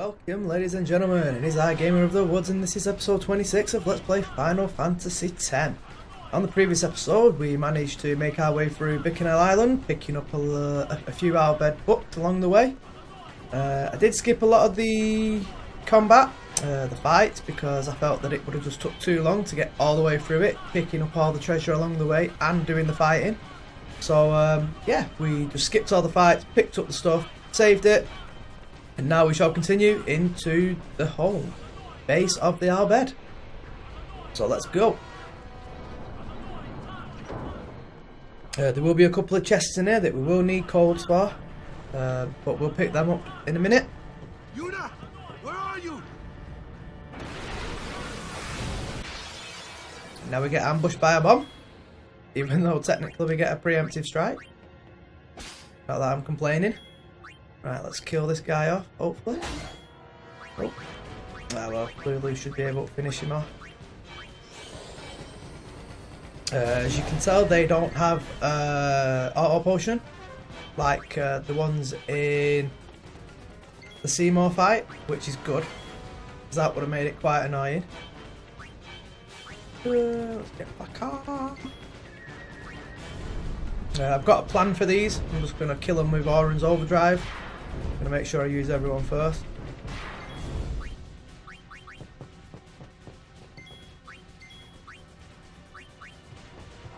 Welcome, ladies and gentlemen. It is I, Gamer of the Woods, and this is episode 26 of Let's Play Final Fantasy X. On the previous episode, we managed to make our way through Bicknell Island, picking up a few Bhed books along the way. I did skip a lot of the combat, the fight, because I felt that it would have just took too long to get all the way through it, picking up all the treasure along the way and doing the fighting. So yeah, we just skipped all the fights, picked up the stuff, saved it, and now we shall continue into the home base of the Bhed. So let's go. There will be a couple of chests in here that we will need codes for, but we'll pick them up in a minute. Yuna, where are you? Now we get ambushed by a bomb, even though technically we get a preemptive strike. Not that I'm complaining. Right, let's kill this guy off, hopefully. Oh. Ah well, Lulu should be able to finish him off. As you can tell, they don't have auto potion like the ones in the Seymour fight, which is good, because that would have made it quite annoying. Let's get back on. I've got a plan for these. I'm just going to kill them with Auron's overdrive. I'm going to make sure I use everyone first.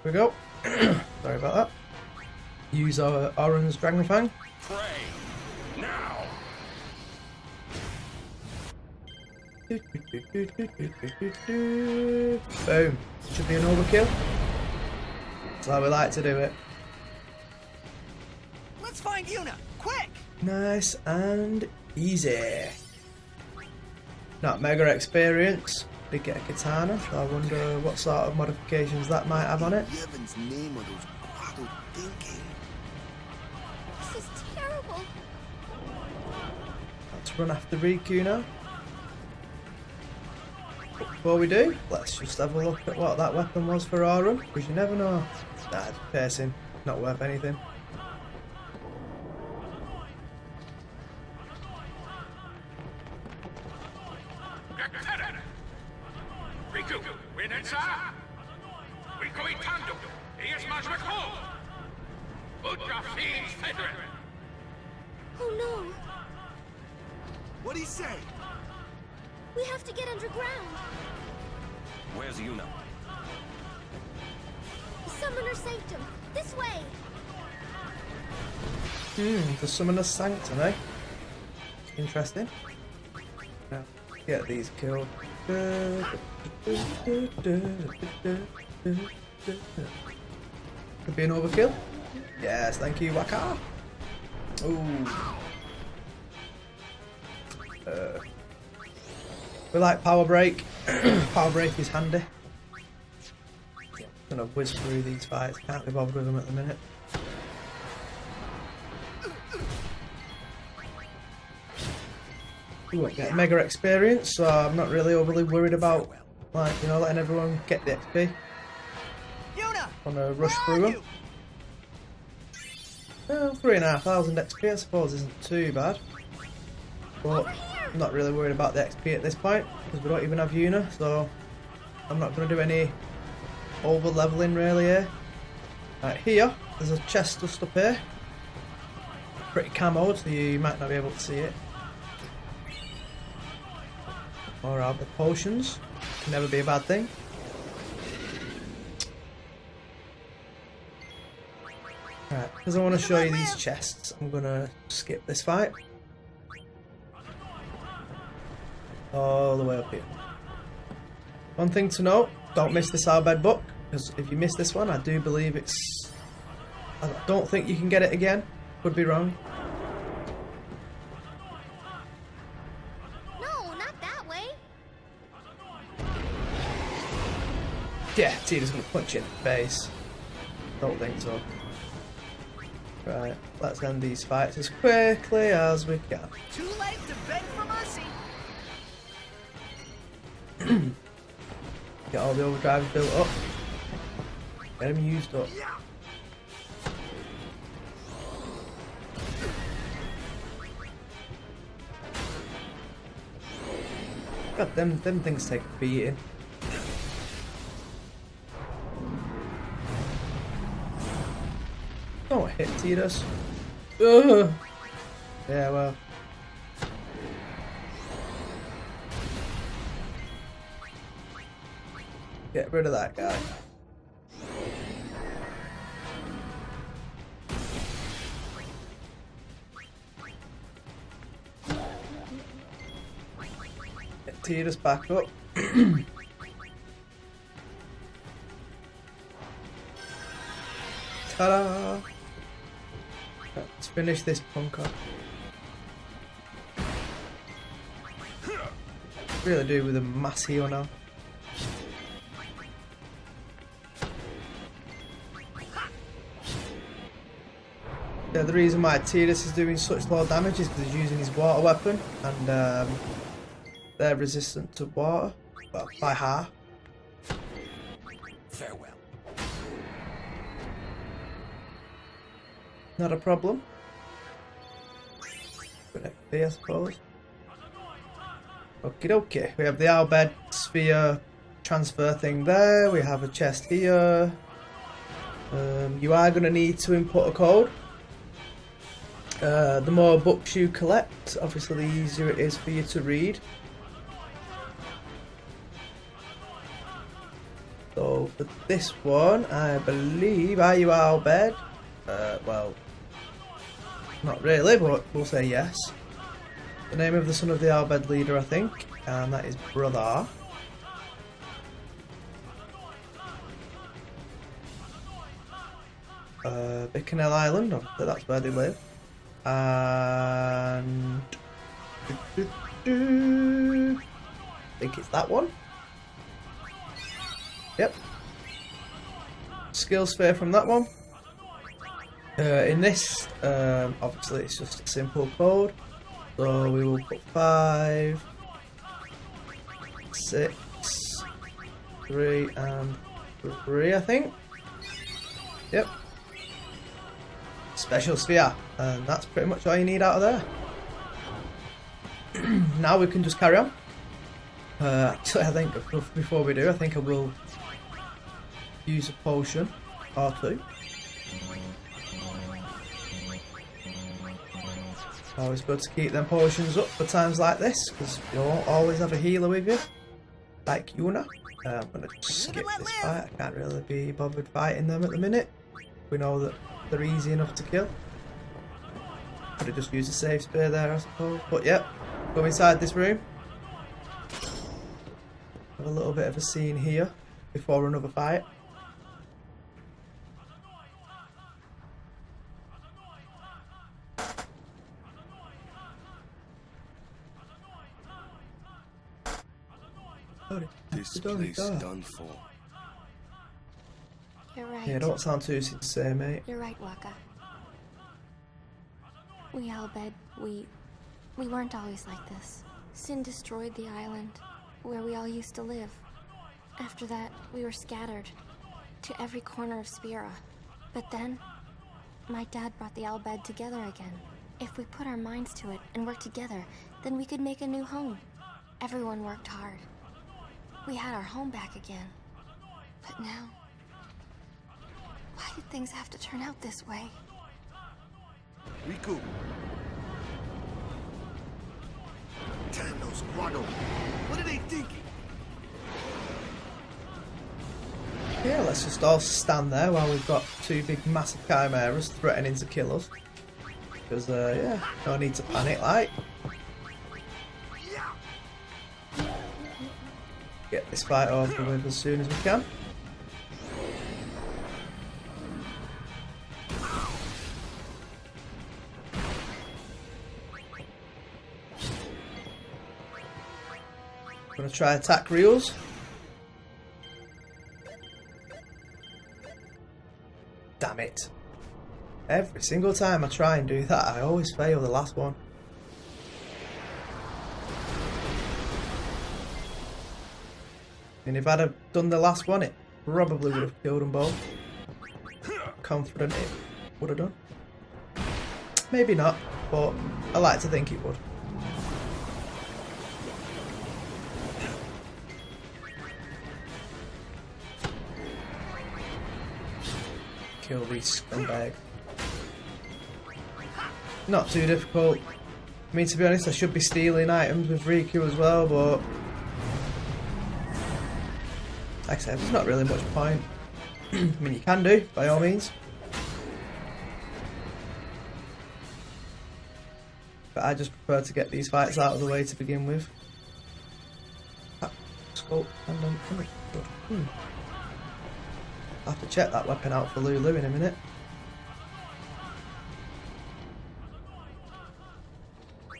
Here we go. Sorry about that. Use our Auron's Dragon Fang. Pray now. Boom. Should be an overkill. That's how we like to do it. Let's find Yuna, quick! Nice and easy. Not mega experience. Did get a katana, so I wonder what sort of modifications that might have on it. Heaven's name are those grotto thinking. This is terrible. Let's run after Riku now. But before we do, let's just have a look at what that weapon was for Auron, because you never know. Nah, it's piercing, not worth anything. Riku, Winensa, Riku Itando, Eas Majmako, Udra Fiends Fedrin. Oh no, What'd he say? we have to get underground. Where's Yuna? The Summoner Sanctum. This way. The Summoner's Sanctum, eh? Interesting. Now, get these killed. Could be an overkill. Yes, thank you, Waka. Ooh. We like Power Break. Power Break is handy. Gonna whiz through these fights. Can't be bothered with them at the minute. Ooh, I get mega experience, so I'm not really overly worried about, like, you know, letting everyone get the XP. Yuna! Wanna rush through them. Well, 3,500 XP I suppose isn't too bad. But I'm not really worried about the XP at this point, because we don't even have Yuna, so I'm not going to do any over leveling really here. Right, here, there's a chest just up here. Pretty camoed, so you might not be able to see it. Or the potions, can never be a bad thing. Right, because I want to show you these chests, I'm going to skip this fight. All the way up here. One thing to note, don't miss this Bhed book, because if you miss this one, I do believe it's... I don't think you can get it again, could be wrong. No, not that way. Yeah, Tina's going to punch you in the face. Don't think so. Right, let's end these fights as quickly as we can. Too late to beg for mercy! Get all the overdrives built up. Get them used up. God, them things take a beating. Don't hit Tidus. Ugh. Yeah, well. Get rid of that guy. Get Tidus back up. Ta-da! Let's finish this punker. Really do with a mass heal now. Yeah, the reason why Tidus is doing such low damage is because he's using his water weapon, and they're resistant to water, well, by half. Farewell. Not a problem. Good XP, I suppose. Okie dokie. We have the Bhed sphere transfer thing there. We have a chest here. You are going to need to input a code. The more books you collect, obviously the easier it is for you to read. So for this one, I believe, are you Bhed? Well, not really, but we'll say yes. The name of the son of the Bhed leader, I think, and that is Brother. Bicknell Island, obviously that's where they live. And I think it's that one. Yep. Skill sphere from that one. In this, obviously it's just a simple code. So we will put 5, 6, 3 and 3, I think. Yep. Special sphere, and that's pretty much all you need out of there. Now we can just carry on. Actually, I think before we do, I think I will use a potion or two. Always good to keep them potions up for times like this, because you won't always have a healer with you, like Yuna. I'm going to skip this fight. I can't really be bothered fighting them at the minute. We know that they're easy enough to kill. Could have just used a save spear there, I suppose. But yep, go inside this room. Have a little bit of a scene here before another fight. This place done for. You're right. Yeah, don't sound too sincere, mate. You're right, Waka. We Bhed, we weren't always like this. Sin destroyed the island where we all used to live. After that, we were scattered to every corner of Spira. But then, my dad brought the Bhed together again. If we put our minds to it and worked together, then we could make a new home. Everyone worked hard. We had our home back again. But now, why did things have to turn out this way? Riku. Tando Squado. What are they thinking? Yeah, let's just all stand there while we've got two big massive chimeras threatening to kill us. Because, yeah, no need to panic, like. Get this fight over with as soon as we can. Gonna try attack reels. Damn it. Every single time I try and do that, I always fail the last one. And if I'd have done the last one, it probably would have killed them both. Confident it would have done. Maybe not, but I like to think it would. kill these scumbags. Not too difficult. I mean, to be honest, I should be stealing items with Riku as well, but like I said, there's not really much point. I mean, you can do, by all means. But I just prefer to get these fights out of the way to begin with. Scope and then I'll have to check that weapon out for Lulu in a minute.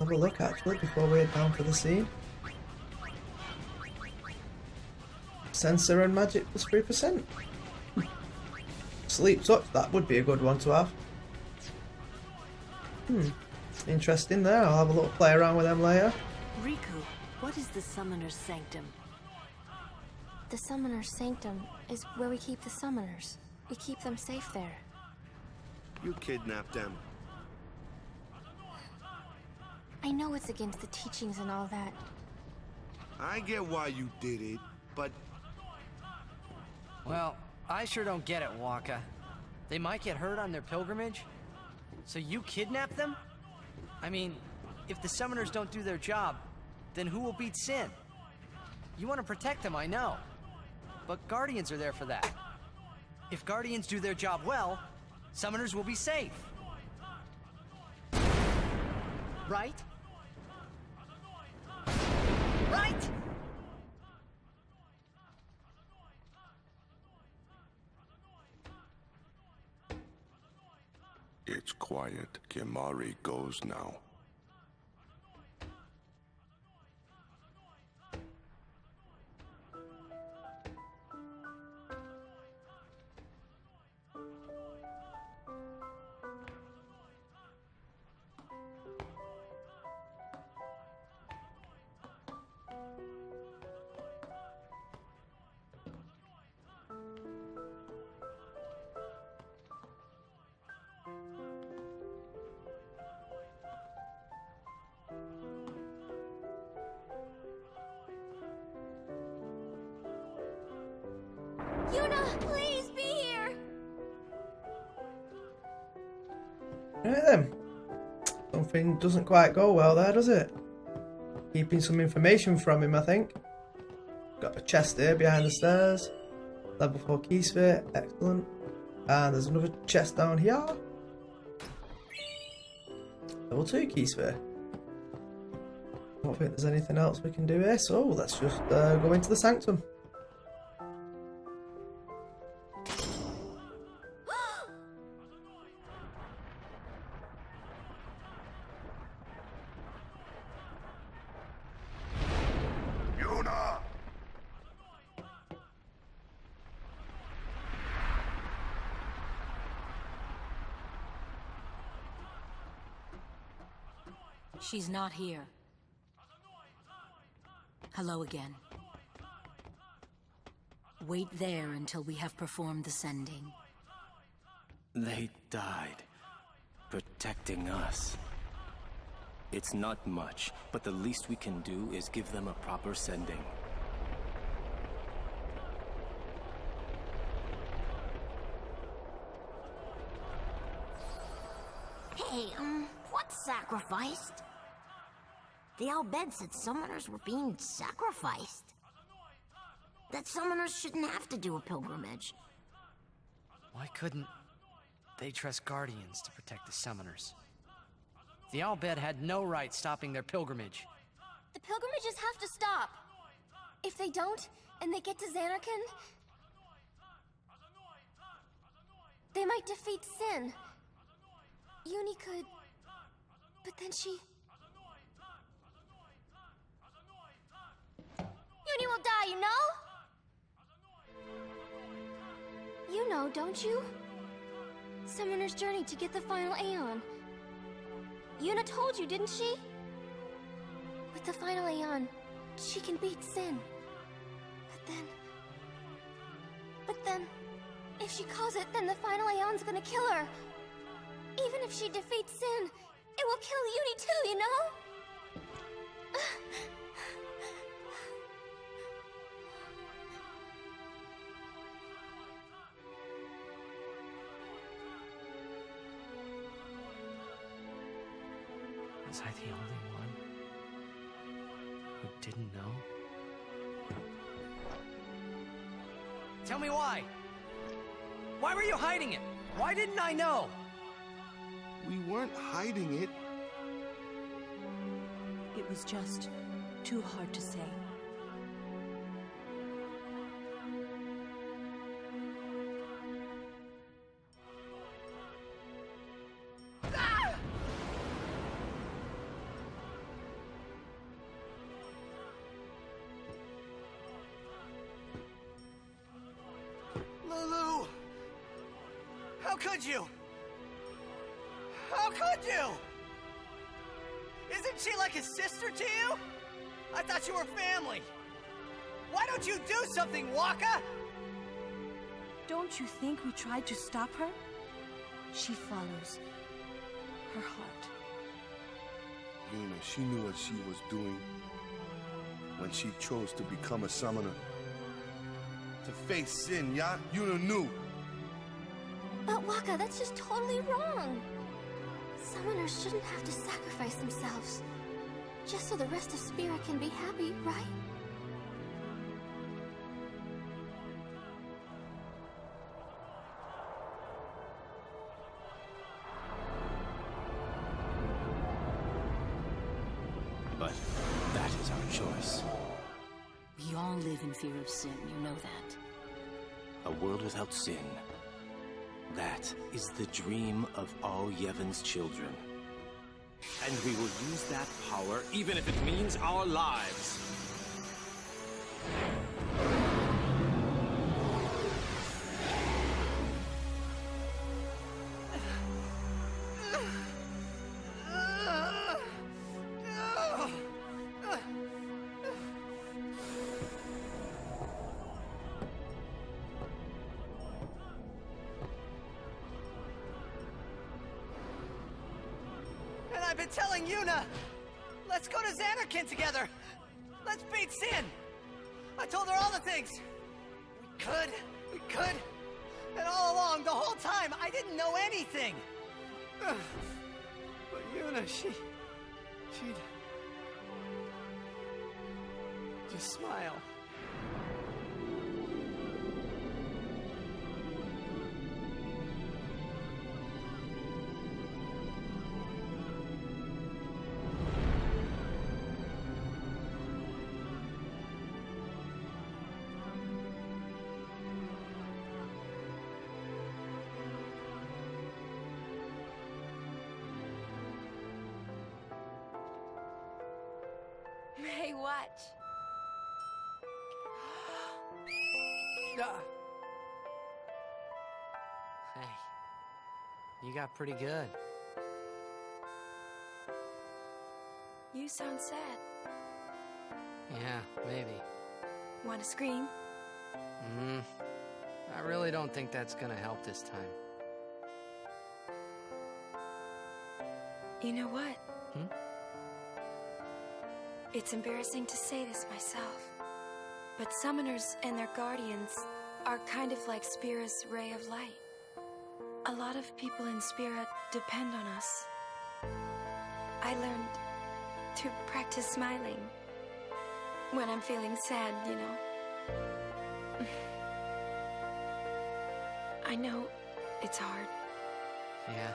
Have a look actually before we head down for the scene. Sensor and magic plus 3%. Sleep touch, that would be a good one to have. Interesting there, I'll have a little play around with them later. Riku, what is the Summoner's Sanctum? The Summoner's Sanctum is where we keep the summoners. We keep them safe there. You kidnapped them. I know it's against the teachings and all that. I get why you did it, but Well, I sure don't get it, Waka. They might get hurt on their pilgrimage? So you kidnap them? I mean, if the summoners don't do their job, then who will beat Sin? You want to protect them, I know. But Guardians are there for that. If Guardians do their job well, summoners will be safe. Right? Right! It's quiet. Kimari goes now. Yuna, please be here! Right then. Something doesn't quite go well there, does it? Keeping some information from him, I think. Got a chest here behind the stairs. Level 4 key sphere, excellent. And there's another chest down here. Level 2 key sphere. Don't think there's anything else we can do here, so let's just go into the sanctum. Yuna! She's not here. Hello again. Wait there until we have performed the sending. They died, protecting us. It's not much, but the least we can do is give them a proper sending. Hey, what's sacrificed? The Bhed said summoners were being sacrificed. That summoners shouldn't have to do a pilgrimage. Why couldn't they trust Guardians to protect the summoners? The Bhed had no right stopping their pilgrimage. The pilgrimages have to stop. If they don't, and they get to Xanarkand, they might defeat Sin. Uni could... But then she... Uni will die, you know? You know, don't you? Summoner's journey to get the final Aeon. Yuna told you, didn't she? With the final Aeon, she can beat Sin. But then, if she calls it, then the final Aeon's gonna kill her. Even if she defeats Sin, it will kill Uni too, you know? Was I the only one who didn't know? Tell me why! Why were you hiding it? Why didn't I know? We weren't hiding it. It was just too hard to say. Lulu! How could you? How could you? Isn't she like a sister to you? I thought you were family. Why don't you do something, Waka? Don't you think we tried to stop her? She follows her heart. Yuna, she knew what she was doing when she chose to become a summoner. To face sin, yeah? Yuna knew. But Waka, that's just totally wrong. Summoners shouldn't have to sacrifice themselves. Just so the rest of Spirit can be happy, right? But that is our choice. We all live in fear of sin, you know that. A world without sin. That is the dream of all Yevon's children. And we will use that power even if it means our lives. I've been telling Yuna! Let's go to Xanarkin together! Let's beat Sin! I told her all the things! We could! And all along, the whole time, I didn't know anything! But Yuna, she'd just smile. Hey, watch. Hey, you got pretty good. You sound sad. Yeah, maybe. Want to scream? I really don't think that's gonna help this time. You know what? Hmm? It's embarrassing to say this myself, but summoners and their guardians are kind of like Spira's ray of light. A lot of people in Spira depend on us. I learned to practice smiling when I'm feeling sad, you know. I know it's hard. Yeah,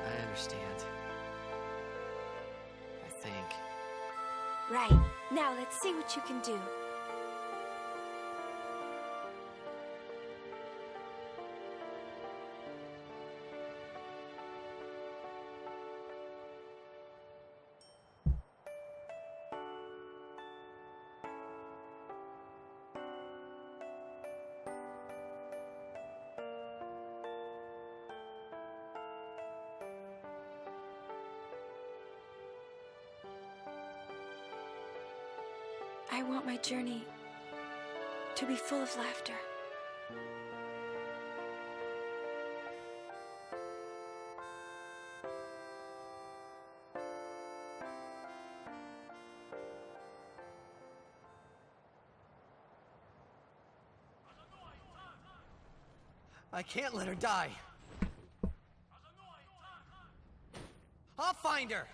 I understand. I think. Right. Now let's see what you can do. I want my journey to be full of laughter. I can't let her die. I'll find find her.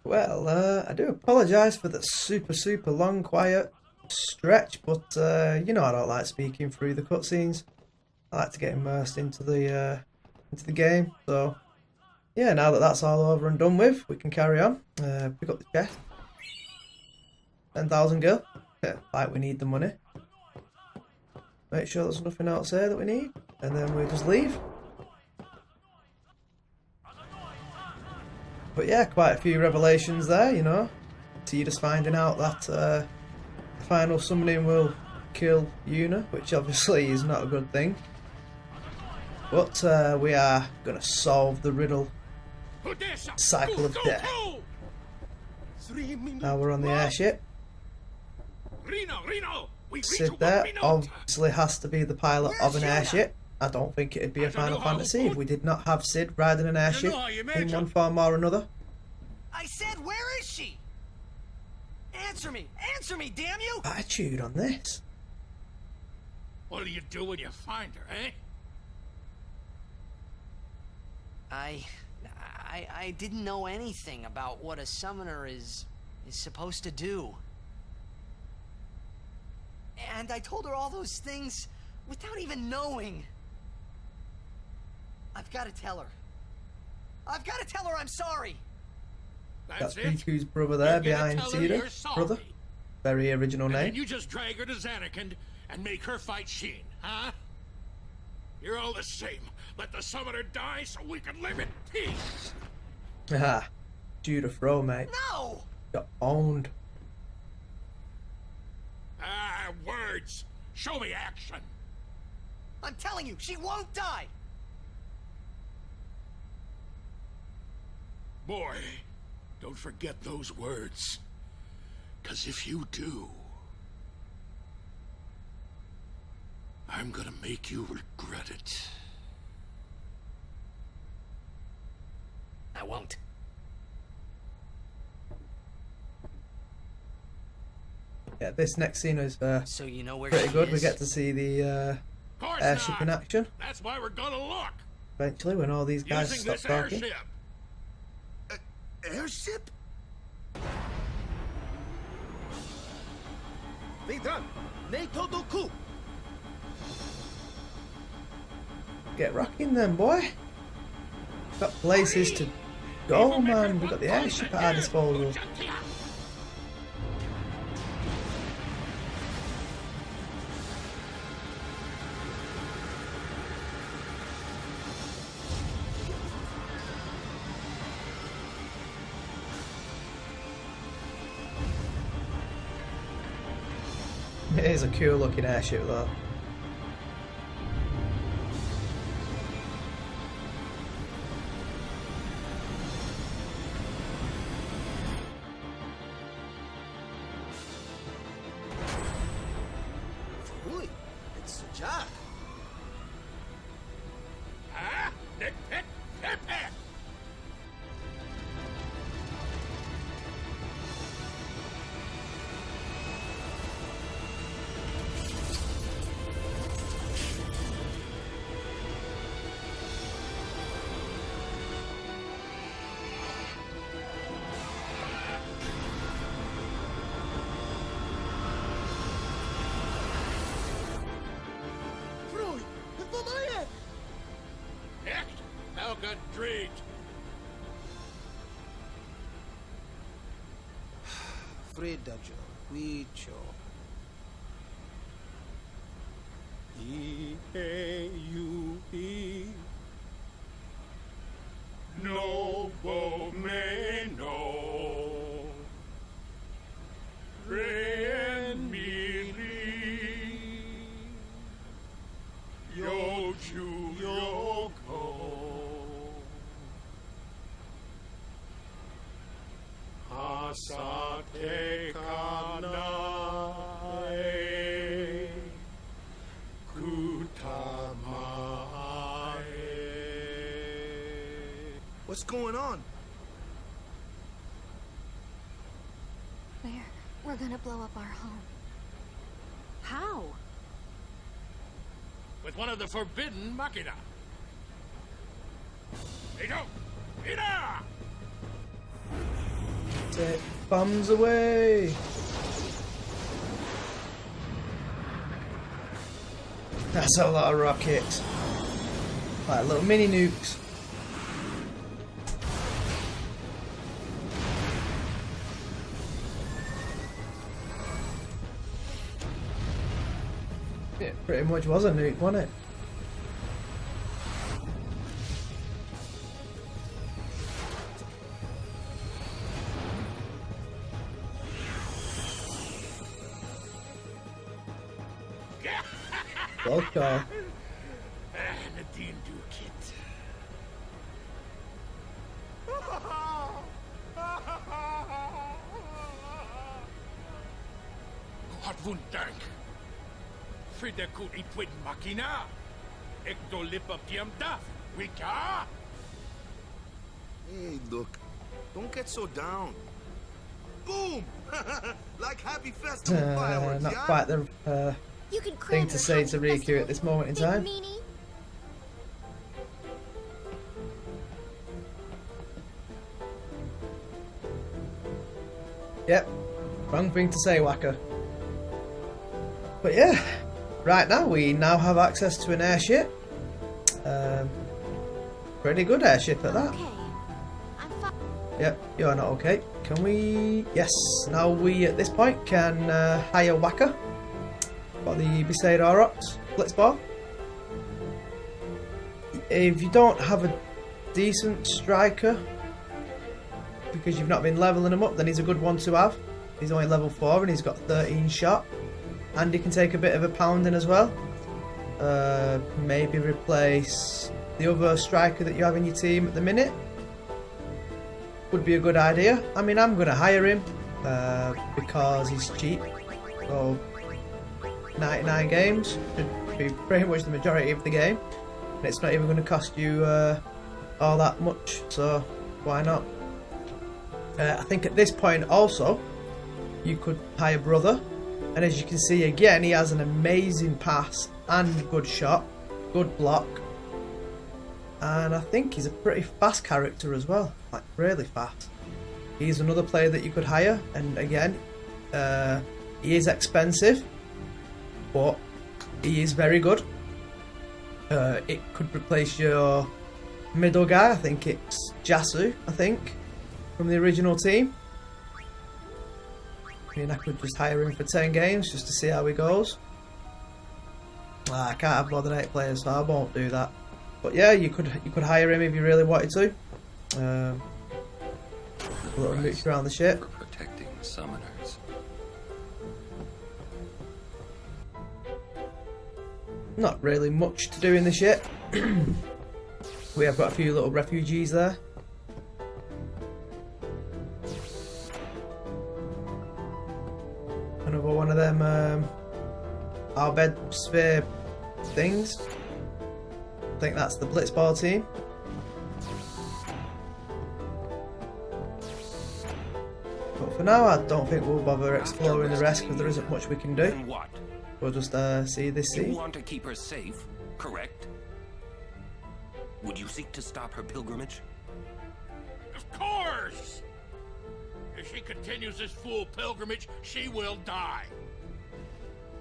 Well, I do apologise for the super long quiet stretch, but you know I don't like speaking through the cutscenes. I like to get immersed into the game. So yeah, now that that's all over and done with, we can carry on. Pick up the chest. 10,000 gil. Yeah, like we need the money. Make sure there's nothing else here that we need, and then we just leave. But yeah, quite a few revelations there, you know. Tidus finding out that the final summoning will kill Yuna, which obviously is not a good thing. But we are going to solve the riddle. Cycle of death. Now we're on the airship. Sid there obviously has to be the pilot of an airship. I don't think it'd be a Final Fantasy if we did not have Sid riding an airship in one form or another. I said, where is she? Answer me, damn you! Attitude on this. What do you do when you find her, eh? I didn't know anything about what a summoner is supposed to do. And I told her all those things without even knowing. I've got to tell her. I've got to tell her I'm sorry. That's Riku's brother there behind Tidus. Brother. Very original name. And you just drag her to Zanarkand and make her fight Sheen, huh? You're all the same. Let the summoner die so we can live in peace. Haha. Due to throw, mate. No! Got owned. Ah, words. Show me action. I'm telling you, she won't die! Boy, don't forget those words. 'Cause if you do, I'm gonna make you regret it. I won't. Yeah, this next scene is So you know where pretty she good. is? We get to see the airship in action. That's why we're gonna look. Eventually, when all these guys Using stop this talking. airship. Airship? Get rocking then, boy. Got places to go, man. We've got the airship at our disposal. It is a cool looking airship though. Ui, it's Jack. Huh? Nick, pick, pick, pick. Echt, welke dreht. Fredaggio, Quiccio. E-A-U-E. Novo meno. Re mi ri. Yo chu yo ko. Asate kanae. Kutamae. What's going on? We're gonna blow up our home. How? With one of the forbidden machina. Hey, go! Yuna! Take bombs away. That's a lot of rockets. Like little mini nukes. It pretty much was a nuke, wasn't it? Welcome. Nadine do kit. Gott Dank. Für der Kut Itwin Machina. Ik do lippa piam daf. Wika? Hey, look. Don't get so down. Boom! Like happy festival fireworks, Not yeah? quite the You can thing to say to Riku at this moment in time. Yep, wrong thing to say, Waka. But yeah, right now we now have access to an airship. Pretty good airship at that. Okay. I'm fine. Yep, you're not okay. Can we... Yes, now we at this point can hire Waka for the Bhed Aurochs Blitzball. If you don't have a decent striker, because you've not been levelling him up, then he's a good one to have. He's only level 4 and he's got 13 shot. And he can take a bit of a pounding as well. Maybe replace the other striker that you have in your team at the minute. Would be a good idea. I mean, I'm going to hire him because he's cheap. So 99 games should be pretty much the majority of the game. And it's not even going to cost you all that much, so why not? I think at this point also you could hire Brother, and as you can see again, he has an amazing pass and good shot, good block, and I think he's a pretty fast character as well, like really fast. He's another player that you could hire, and again he is expensive, but he is very good. It could replace your middle guy. I think it's Jasu, I think, from the original team. I mean, I could just hire him for 10 games just to see how he goes. I can't have more than 8 players, so I won't do that. But yeah, you could hire him if you really wanted to. A little mooch around the ship. For protecting the summoners. Not really much to do in the ship. We have got a few little refugees there. Another one of them our bed sphere things. I think that's the Blitzball team. But for now, I don't think we'll bother exploring the rest because there isn't much we can do. Then what? We'll just see this You scene. want to keep her safe, correct? Would you seek to stop her pilgrimage? Of course! If she continues this fool pilgrimage, she will die.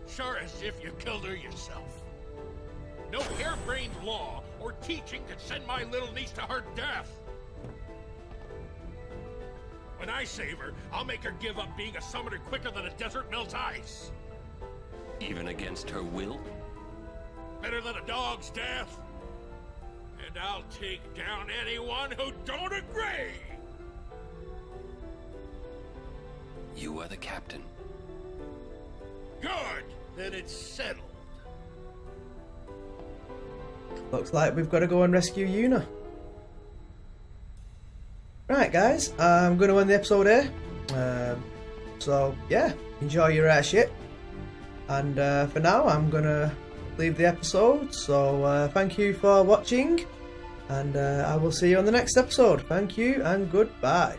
Sure as if you killed her yourself. No harebrained law or teaching could send my little niece to her death. When I save her, I'll make her give up being a summoner quicker than a desert melts ice. Even against her will? Better than a dog's death. And I'll take down anyone who don't agree. You are the captain. Good. Then it's settled. Looks like we've got to go and rescue Yuna. Right, guys, I'm going to end the episode here. So, yeah, enjoy your airship. And for now, I'm going to leave the episode. So, thank you for watching. And I will see you on the next episode. Thank you and goodbye.